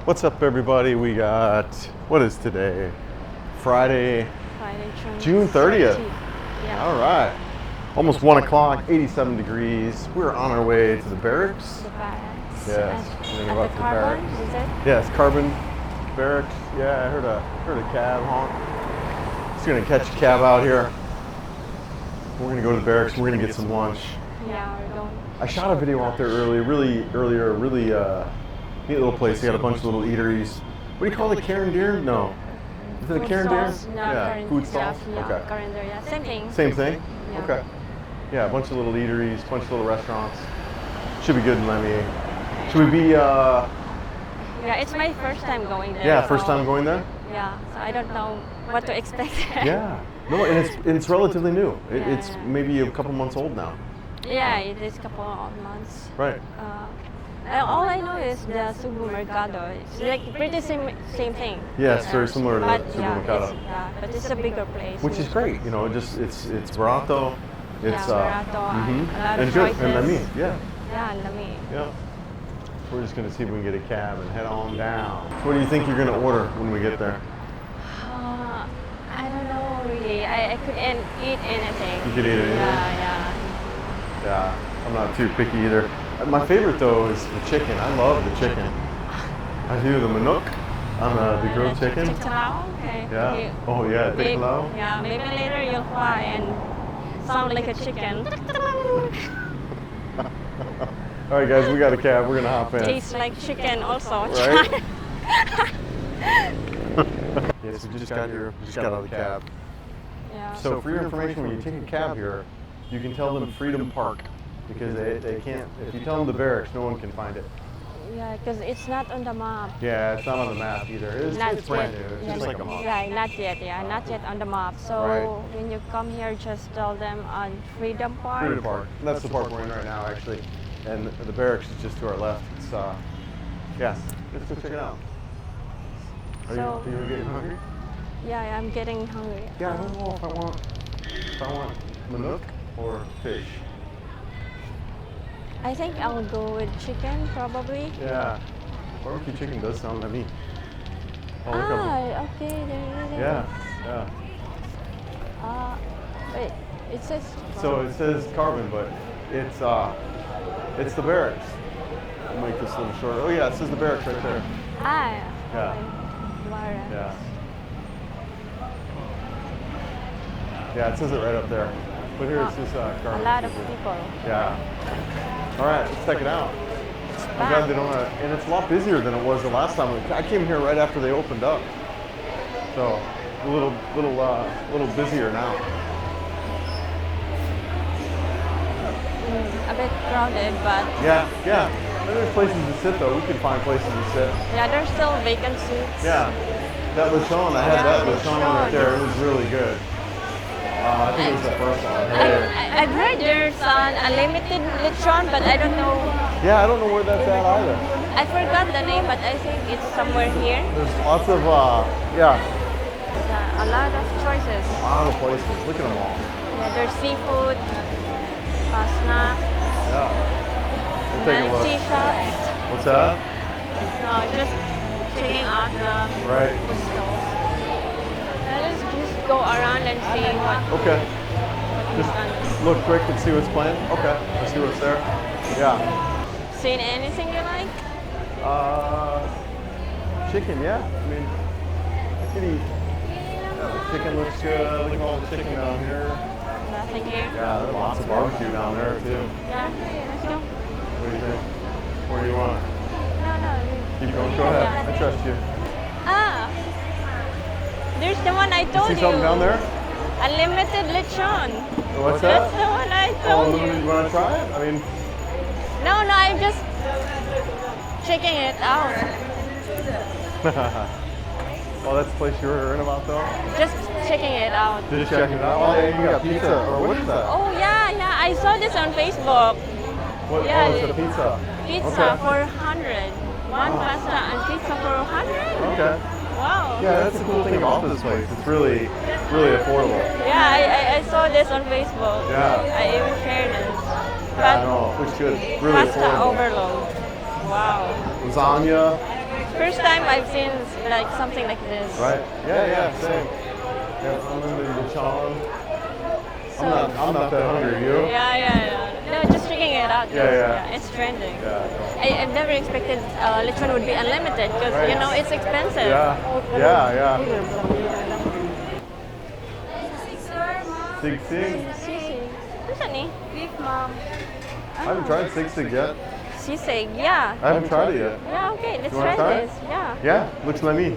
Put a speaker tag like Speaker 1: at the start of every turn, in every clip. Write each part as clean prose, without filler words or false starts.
Speaker 1: What's up, everybody? We got, what is today? Friday, June 30th.
Speaker 2: Yeah.
Speaker 1: All right. Almost 1 o'clock, 87 degrees. We're on our way to the barracks.
Speaker 2: The barracks.
Speaker 1: Yes. We're gonna go
Speaker 2: At
Speaker 1: up
Speaker 2: the
Speaker 1: to
Speaker 2: carbon,
Speaker 1: barracks.
Speaker 2: is it?
Speaker 1: Yes, Carbon Barracks. Yeah, I heard a cab honk. Just gonna catch a cab out here. We're gonna go to the barracks. We're gonna get some lunch.
Speaker 2: Yeah, we're going.
Speaker 1: I shot a video out there really neat little place. They got a bunch of little eateries. What do you call it? Karen Deer? No. Is it a
Speaker 2: Food
Speaker 1: Karen Deer?
Speaker 2: stalls? No,
Speaker 1: Yeah.
Speaker 2: Karen-
Speaker 1: Food stalls?
Speaker 2: Yeah,
Speaker 1: Okay.
Speaker 2: Karen Deer, yeah. Same thing.
Speaker 1: Same thing?
Speaker 2: Yeah.
Speaker 1: Okay. Yeah, a bunch of little eateries, a bunch of little restaurants. Should be good in Lemmy. Should we be,
Speaker 2: Yeah, it's my first time going there.
Speaker 1: yeah, first
Speaker 2: so-
Speaker 1: time going there?
Speaker 2: Yeah, so I don't know what to expect.
Speaker 1: Yeah. No, and it's relatively new.
Speaker 2: Yeah,
Speaker 1: It's
Speaker 2: yeah.
Speaker 1: maybe a couple months old now.
Speaker 2: Yeah, it is a couple of months.
Speaker 1: Right.
Speaker 2: All I know is the supermercado. It's like pretty same thing.
Speaker 1: Yeah, it's very similar to
Speaker 2: But
Speaker 1: supermercado.
Speaker 2: but it's a bigger place.
Speaker 1: Which is great, you know, it's barato. It's
Speaker 2: barato, a lot of
Speaker 1: and good. And
Speaker 2: choices.
Speaker 1: yeah.
Speaker 2: Yeah, let me.
Speaker 1: Yeah. We're just gonna see if we can get a cab and head on down. What do you think you're gonna order when we get there?
Speaker 2: I don't know really. I couldn't eat anything.
Speaker 1: You could eat anything?
Speaker 2: Yeah.
Speaker 1: Yeah, I'm not too picky either. My favorite though is the chicken. I love the chicken. I do the manok on the grilled chicken.
Speaker 2: Tiktalao? Okay.
Speaker 1: Yeah.
Speaker 2: Okay.
Speaker 1: Oh yeah,
Speaker 2: Maybe-
Speaker 1: tiktalao.
Speaker 2: Yeah, maybe later you'll fly and sound like a chicken.
Speaker 1: All right, guys, we got a cab. We're gonna hop in.
Speaker 2: Tastes like chicken also.
Speaker 1: Right? Yes, we just got here. Just got out of the cab.
Speaker 2: Yeah.
Speaker 1: So for your information, when you take a cab here, you can tell them Freedom Park because they can't. If you tell them the barracks, no one can find it.
Speaker 2: Yeah, because it's not on the map.
Speaker 1: Yeah, it's not on the map either. It's brand new. It's
Speaker 2: Yeah,
Speaker 1: just like a map.
Speaker 2: Yeah, not yet. Yeah, not yet on the map. So
Speaker 1: Right.
Speaker 2: when you come here, just tell them on Freedom Park.
Speaker 1: Freedom Park. And that's the park we're in right now, actually. And the barracks is just to our left. It's yes. Let's go check it out. Are
Speaker 2: So-
Speaker 1: you getting hungry?
Speaker 2: Yeah, I'm getting hungry.
Speaker 1: Yeah, I don't know if I want manok or fish.
Speaker 2: I think I'll go with chicken probably.
Speaker 1: Yeah. Barbecue chicken does sound like me. Oh, look up.
Speaker 2: Okay, there it is.
Speaker 1: Yeah, yeah.
Speaker 2: Wait, it says.
Speaker 1: So it says Carbon, but it's the barracks. I'll make this a little shorter. Oh yeah, it says the barracks right there.
Speaker 2: Yeah.
Speaker 1: Yeah.
Speaker 2: Barracks.
Speaker 1: Yeah. Yeah, it says it right up there. But here it says Carbon.
Speaker 2: A lot of people.
Speaker 1: Yeah. All right, let's check it out. I'm glad they don't and it's a lot busier than it was the last time. I came here right after they opened up. So a little busier now.
Speaker 2: A bit crowded, but
Speaker 1: Yeah. There's places to sit though. We can find places to sit.
Speaker 2: yeah, there's still vacant seats.
Speaker 1: Yeah. That lechon, I had that lechon right there. It was really good. I think it was the first one.
Speaker 2: I've heard there's an unlimited lechon, but I don't know.
Speaker 1: Yeah, I don't know where that's at either.
Speaker 2: I forgot the name, but I think it's somewhere here.
Speaker 1: There's lots of,
Speaker 2: Yeah, a lot of choices.
Speaker 1: a lot of places. Look at them all.
Speaker 2: Yeah, there's seafood, snacks,
Speaker 1: Yeah. We'll take a look.
Speaker 2: tea shops.
Speaker 1: What's that?
Speaker 2: No, just checking out the
Speaker 1: Right.
Speaker 2: food stalls. Let's just go around and see what
Speaker 1: Okay.
Speaker 2: is
Speaker 1: Just
Speaker 2: done.
Speaker 1: look quick and see what's playing. Okay. Let's see what's there. Yeah.
Speaker 2: Seen anything you like?
Speaker 1: Chicken, yeah. I mean, I could eat. Yeah, the chicken looks good. Look at all the chicken down here.
Speaker 2: Nothing here.
Speaker 1: Yeah, there's lots of barbecue down there too.
Speaker 2: Yeah, let's go.
Speaker 1: What do you think? Where do you want?
Speaker 2: No.
Speaker 1: Keep going. Go ahead. I trust you.
Speaker 2: There's the one I told
Speaker 1: See
Speaker 2: you.
Speaker 1: something down there?
Speaker 2: Unlimited lechon.
Speaker 1: What's
Speaker 2: That's
Speaker 1: that?
Speaker 2: the one I
Speaker 1: Oh,
Speaker 2: told
Speaker 1: you
Speaker 2: you.
Speaker 1: want to try it? I mean,
Speaker 2: No, I'm just checking it out.
Speaker 1: oh, that's the place you were hearing about though?
Speaker 2: Just checking it out.
Speaker 1: Just checking it out. Oh, yeah, you got pizza. Or what is that?
Speaker 2: Oh yeah, I saw this on Facebook.
Speaker 1: What?
Speaker 2: yeah,
Speaker 1: Oh, it's a pizza.
Speaker 2: Pizza
Speaker 1: Okay.
Speaker 2: for 100. One pasta and pizza for 100.
Speaker 1: Okay.
Speaker 2: Wow.
Speaker 1: Yeah, that's the cool thing about this place. It's really affordable.
Speaker 2: Yeah, I saw this on Facebook.
Speaker 1: Yeah.
Speaker 2: I even shared it.
Speaker 1: Yeah, I know. Looks good. Really
Speaker 2: Pasta
Speaker 1: affordable.
Speaker 2: overload. Wow.
Speaker 1: Lasagna.
Speaker 2: First time I've seen like something like this.
Speaker 1: Right? Yeah, same. Yeah, unlimited lechon. I'm not that hungry, you?
Speaker 2: Yeah. No, just checking it out.
Speaker 1: Yeah.
Speaker 2: It's trending.
Speaker 1: Yeah.
Speaker 2: I've never expected lechon would be unlimited because
Speaker 1: Right.
Speaker 2: you know it's expensive.
Speaker 1: Yeah. Sisig.
Speaker 2: Sisig. What's that name?
Speaker 3: Beef, mom.
Speaker 1: I haven't tried sisig yet.
Speaker 2: Sisig, yeah.
Speaker 1: I haven't tried it yet.
Speaker 2: Yeah, okay, let's
Speaker 1: You wanna
Speaker 2: try
Speaker 1: try it?
Speaker 2: this. Yeah.
Speaker 1: Yeah, looks like me.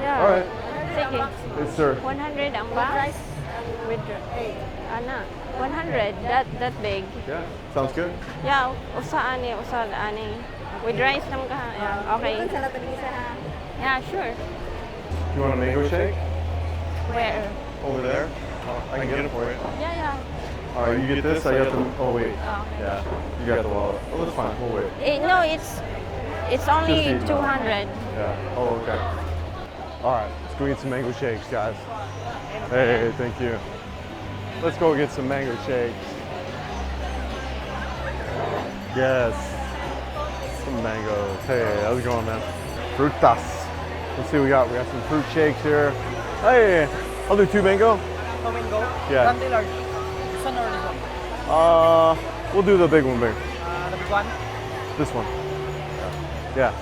Speaker 2: Yeah.
Speaker 1: All right.
Speaker 2: Sige.
Speaker 1: Yes, sir.
Speaker 2: 100 ang ba? With ana. 100. That big.
Speaker 1: Yeah, sounds good.
Speaker 2: Yeah, usa ani. With rice nam ka. Yeah, okay. Yeah, sure.
Speaker 1: You want a mango shake?
Speaker 2: Where?
Speaker 1: Over there? I can get it for you.
Speaker 2: Yeah.
Speaker 1: All right, you get this. I got the. Oh wait.
Speaker 2: Oh.
Speaker 1: Yeah, you got the wallet. Oh, that's fine. We'll wait.
Speaker 2: No, it's only
Speaker 1: Just eat.
Speaker 2: 200.
Speaker 1: Yeah. Oh, okay. All right, let's go get some mango shakes, guys. Hey, thank you. Let's go get some mango shakes. Yes. Some mangoes. Hey, how's it going, man? Frutas. Let's see what we got. We got some fruit shakes here. Hey, I'll do 2 mango.
Speaker 3: Mango?
Speaker 1: Yeah.
Speaker 3: Grande large. This one or this one?
Speaker 1: We'll do the big one, big.
Speaker 3: The big one?
Speaker 1: This one. Yeah.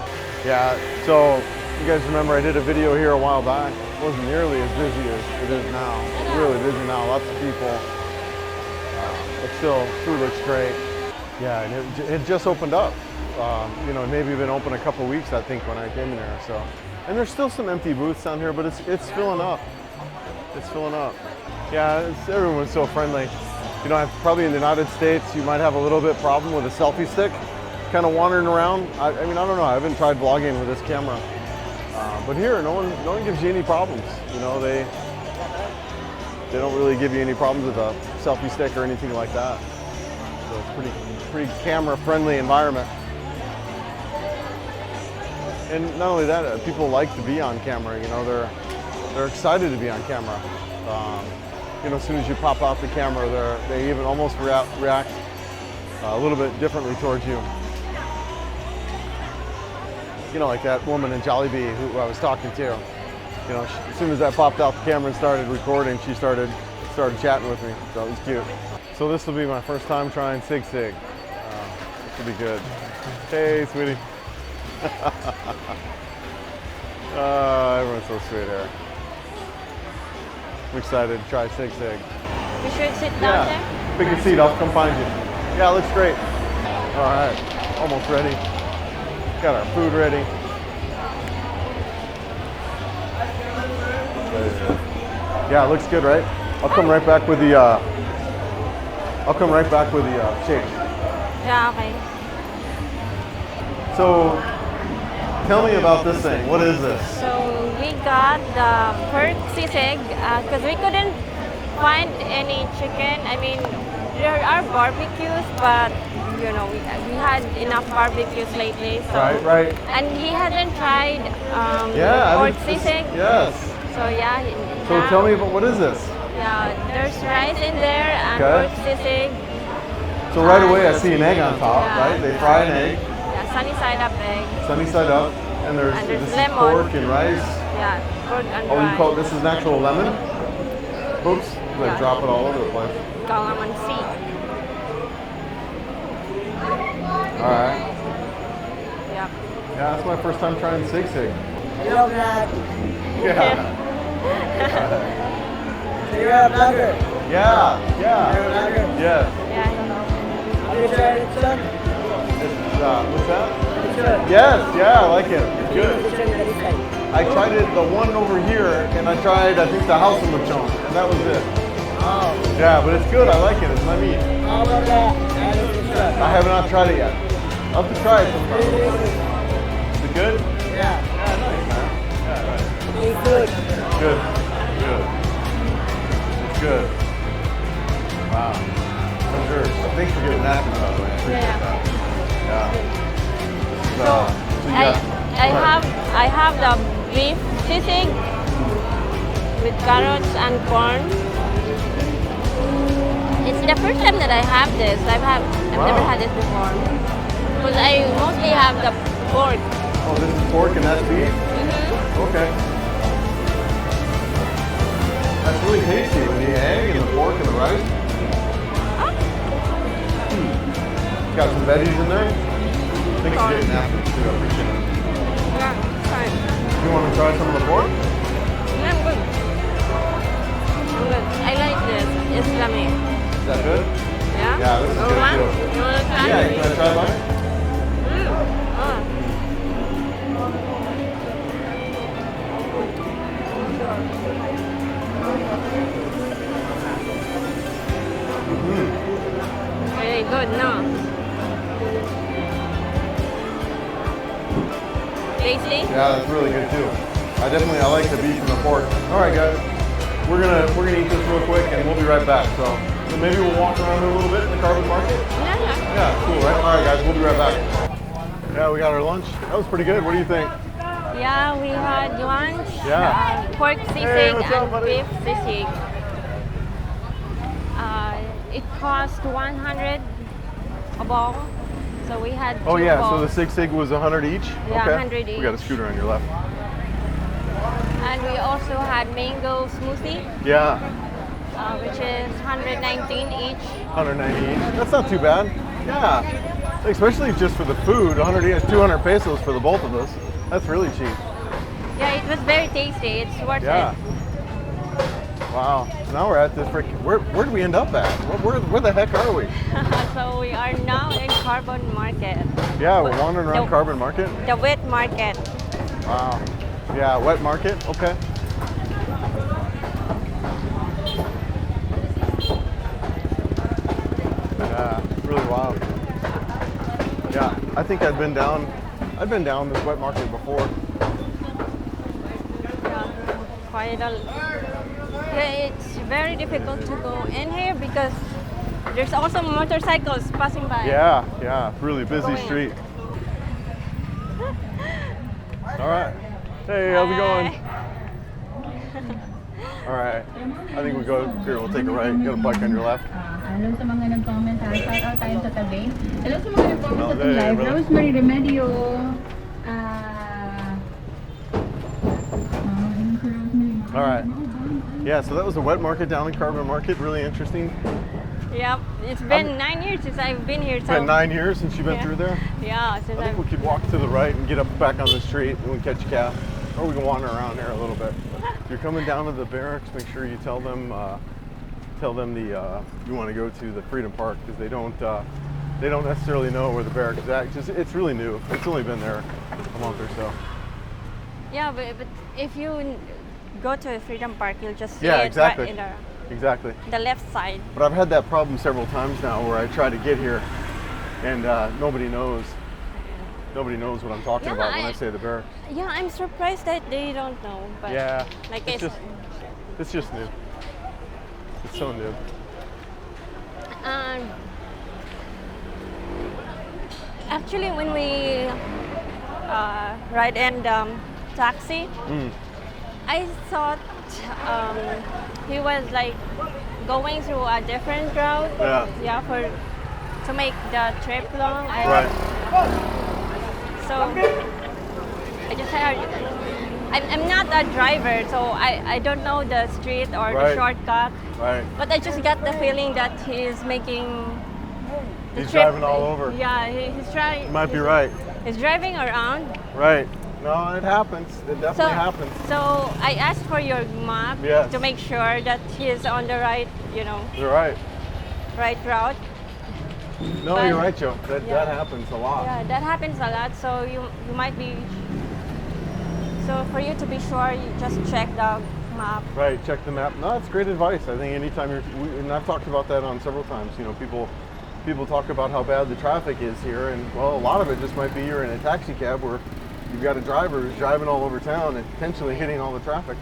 Speaker 1: So you guys remember I did a video here a while back. It wasn't nearly as busy as it is now. It's really busy now. Lots of people. But still, food looks great. Yeah, and it just opened up. Maybe been open a couple weeks, I think, when I came in there. So, and there's still some empty booths down here, but it's filling up. It's filling up. Yeah, everyone's so friendly. Probably in the United States, you might have a little bit problem with a selfie stick, kind of wandering around. I don't know. I haven't tried vlogging with this camera, but here, no one gives you any problems. They don't really give you any problems with a selfie stick or anything like that. So it's pretty camera-friendly environment. And not only that, people like to be on camera. They're excited to be on camera. As soon as you pop out the camera, they even almost react a little bit differently towards you. Like that woman in Jollibee who I was talking to. As soon as I popped out the camera and started recording, she started chatting with me. So it was cute. So this will be my first time trying Sisig. This will be good. Hey, sweetie. Everyone's so sweet here. I'm excited to try Sisig.
Speaker 2: We should sit down there.
Speaker 1: Pick a seat, I'll come find you. Yeah, it looks great. All right, almost ready. Got our food ready. Yeah, it looks good, right? I'll come right back with the shake.
Speaker 2: Yeah, okay.
Speaker 1: So, tell me about this thing. What is this?
Speaker 2: So we got the pork sisig because we couldn't find any chicken. I mean, there are barbecues, but we had enough barbecues lately. So
Speaker 1: Right.
Speaker 2: And he hasn't tried
Speaker 1: Yeah,
Speaker 2: pork sisig.
Speaker 1: Yes.
Speaker 2: So yeah.
Speaker 1: So
Speaker 2: now-
Speaker 1: tell me about what is this?
Speaker 2: Yeah, there's rice in there and
Speaker 1: Okay.
Speaker 2: pork sisig.
Speaker 1: So right away I see an egg on top,
Speaker 2: Yeah.
Speaker 1: right? They fry an egg,
Speaker 2: Yeah, sunny side up egg.
Speaker 1: sunny side up, and there's
Speaker 2: there's
Speaker 1: this is
Speaker 2: lemon.
Speaker 1: pork and rice.
Speaker 2: Yeah, pork and
Speaker 1: Oh, you
Speaker 2: rice.
Speaker 1: call this is natural lemon? Oops, like
Speaker 2: Yeah.
Speaker 1: drop it all over the place.
Speaker 2: Calamansi.
Speaker 1: All right.
Speaker 2: Yeah.
Speaker 1: Yeah, that's my first time trying Sisig.
Speaker 3: Hello, Vlad.
Speaker 1: Yeah.
Speaker 3: You're a vlogger.
Speaker 1: Yeah.
Speaker 3: You're a vlogger.
Speaker 1: Yes.
Speaker 2: Yeah.
Speaker 3: Have you tried it, son?
Speaker 1: What's that?
Speaker 3: It's good.
Speaker 1: Yes, yeah, I like it. It's good.
Speaker 3: Which one did you like?
Speaker 1: I tried it, the one over here, and I tried, I think, the house of lechon, and that was it.
Speaker 3: Oh.
Speaker 1: Yeah, but it's good. I like it. It's my meat.
Speaker 3: How about that?
Speaker 1: I have not tried it yet. I'll have to try it sometime. Is it good?
Speaker 3: Yeah.
Speaker 1: Yeah, nice, man. Yeah, nice.
Speaker 3: It's good.
Speaker 1: Good. Good. It's good. Wow. I'm sure. Thanks for getting that, by the way. I appreciate
Speaker 2: Yeah.
Speaker 1: that. Yeah.
Speaker 2: So
Speaker 1: you
Speaker 2: I
Speaker 1: got-
Speaker 2: I have the beef sisig with carrots and corn. It's the first time that I have this. I've never
Speaker 1: Wow.
Speaker 2: had it before. Because I mostly have the pork.
Speaker 1: Oh, Oh, this is pork and that's beef?
Speaker 2: Mm-hmm.
Speaker 1: Okay. That's really tasty with the egg and the pork and the rice. Got some veggies in there. Thanks for getting napkins too. I appreciate it.
Speaker 2: Yeah, fine.
Speaker 1: You want to try some of the pork?
Speaker 2: Yeah, I'm good. I'm good. I like this. Islami.
Speaker 1: Is that good?
Speaker 2: Yeah?
Speaker 1: Yeah, this is
Speaker 2: You
Speaker 1: good
Speaker 2: want?
Speaker 1: too.
Speaker 2: You want to try?
Speaker 1: Yeah, can I try mine?
Speaker 2: Oh. Very good, no? Tasty?
Speaker 1: Yeah, that's really good too. I like the beef and the pork. All right, guys, we're gonna eat this real quick and we'll be right back. So maybe we'll walk around here a little bit in the carbon market.
Speaker 2: Yeah, yeah.
Speaker 1: Yeah, cool, right? All right, guys, we'll be right back. Yeah, we got our lunch. That was pretty good. What do you think?
Speaker 2: Yeah, we had lunch.
Speaker 1: Yeah.
Speaker 2: Pork sisig
Speaker 1: Hey, what's up,
Speaker 2: and
Speaker 1: buddy?
Speaker 2: beef sisig. It cost 100 a bowl. So we had two
Speaker 1: Oh yeah,
Speaker 2: bowls.
Speaker 1: so the Sisig was 100 each?
Speaker 2: Yeah,
Speaker 1: okay.
Speaker 2: 100
Speaker 1: We got a
Speaker 2: each.
Speaker 1: scooter on your left.
Speaker 2: And we also had mango smoothie,
Speaker 1: Yeah,
Speaker 2: which is 119 each.
Speaker 1: 190 each. That's not too bad. Yeah, especially just for the food. 200 pesos for the both of us. That's really cheap.
Speaker 2: Yeah, it was very tasty. It's worth
Speaker 1: Yeah.
Speaker 2: it.
Speaker 1: Wow. So now we're at this where did we end up at? Where the heck are we?
Speaker 2: So we are now in Carbon Market.
Speaker 1: Yeah, we're wandering around
Speaker 2: The-
Speaker 1: Carbon Market.
Speaker 2: The wet market.
Speaker 1: Wow. Yeah, wet market. Okay. Yeah, really wild. Yeah, I think I've been down this wet market before.
Speaker 2: Yeah, quite a. Yeah, it's very difficult to go in here because there's also motorcycles passing by.
Speaker 1: Yeah, really busy
Speaker 2: Going in.
Speaker 1: street. All right. Hey, how's it going? All right. I think we go here. We'll take a right. You got a bike on your left.
Speaker 4: Hello sa mga nag-comment ha. Shout out tayo sa tabi. Hello sa mga nag-comment sa
Speaker 1: Hey,
Speaker 4: live.
Speaker 1: brother.
Speaker 4: Rosemary Remedio.
Speaker 1: All right. Yeah, so that was the wet market down in Carbon Market. Really interesting.
Speaker 2: Yep, it's been 9 years since I've been here.
Speaker 1: It's
Speaker 2: So
Speaker 1: been 9 years since you've been
Speaker 2: Yeah.
Speaker 1: through there.
Speaker 2: yeah, since
Speaker 1: I think
Speaker 2: I've
Speaker 1: we could walk to the right and get up back on the street and we can catch a cab. Or we can wander around here a little bit. If you're coming down to the barracks, make sure you tell them you want to go to the Freedom Park because they don't necessarily know where the barracks is at. It's really new. It's only been there a month or so.
Speaker 2: yeah, but if you go to Freedom Park, you'll just see
Speaker 1: Yeah,
Speaker 2: it
Speaker 1: exactly.
Speaker 2: right in
Speaker 1: Exactly.
Speaker 2: the left side.
Speaker 1: But I've had that problem several times now where I try to get here and nobody knows. Nobody knows what I'm talking
Speaker 2: Yeah,
Speaker 1: about when I say the barracks.
Speaker 2: Yeah, I'm surprised that they don't know. But
Speaker 1: Yeah,
Speaker 2: like
Speaker 1: it's just new. It's so new.
Speaker 2: Actually, when we ride in taxi, I thought he was like going through a different route.
Speaker 1: Yeah.
Speaker 2: To make the trip long.
Speaker 1: Right.
Speaker 2: So I just heard. I'm not a driver, so I don't know the street or the
Speaker 1: Right.
Speaker 2: shortcut.
Speaker 1: Right.
Speaker 2: But I just got the feeling that he's making. the
Speaker 1: He's
Speaker 2: trip-
Speaker 1: driving all over.
Speaker 2: Yeah, he's trying.
Speaker 1: You might be right.
Speaker 2: He's driving around.
Speaker 1: Right. No, it happens. It definitely happens.
Speaker 2: So I asked for your map
Speaker 1: Yes.
Speaker 2: to make sure that he's on the right,
Speaker 1: You're right.
Speaker 2: right route.
Speaker 1: No,
Speaker 2: But-
Speaker 1: you're right, Joe. That
Speaker 2: Yeah.
Speaker 1: happens a lot.
Speaker 2: Yeah, that happens a lot. So you might be. So for you to be sure, you just check the map.
Speaker 1: Right. Check the map. No, that's great advice. I think anytime and I've talked about that on several times. People talk about how bad the traffic is here, and well, a lot of it just might be you're in a taxi cab where you've got a driver who's driving all over town and potentially hitting all the traffic.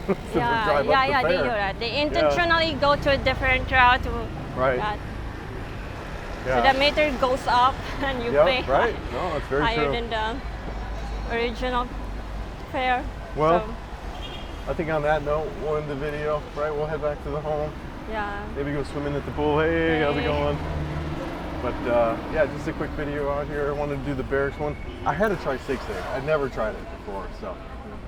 Speaker 1: to
Speaker 2: Yeah,
Speaker 1: drive
Speaker 2: yeah,
Speaker 1: up the
Speaker 2: yeah. They
Speaker 1: fare.
Speaker 2: do that. They intentionally go to a different route.
Speaker 1: Right.
Speaker 2: That.
Speaker 1: Yeah.
Speaker 2: So the meter goes up and you
Speaker 1: Yep,
Speaker 2: pay
Speaker 1: right. No, that's very
Speaker 2: higher
Speaker 1: true.
Speaker 2: than the original fare.
Speaker 1: Well,
Speaker 2: So,
Speaker 1: I think on that note, we'll end the video. Right. We'll head back to the home.
Speaker 2: yeah.
Speaker 1: Maybe go swimming at the pool. Hey, how's it
Speaker 2: Hey.
Speaker 1: going? But yeah, just a quick video out here. I wanted to do the barracks one. I had to try Sisig. I'd never tried it before, so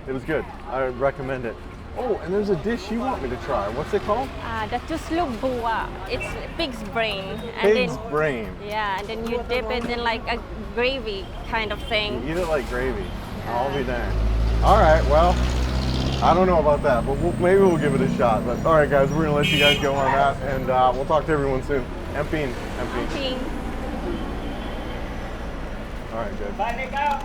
Speaker 1: it was good. I recommend it. Oh, and there's a dish you want me to try. What's it called?
Speaker 2: The tuslog bua. It's pig's brain. And
Speaker 1: Pig's brain.
Speaker 2: Yeah, and then you dip it in like a gravy kind of thing.
Speaker 1: You eat it like gravy. I'll be danged. All right, well, I don't know about that, but maybe we'll give it a shot. But all right, guys, we're gonna let you guys go on that, and we'll talk to everyone soon. Emping.
Speaker 2: Ping.
Speaker 1: All right, good.
Speaker 3: Balik ka,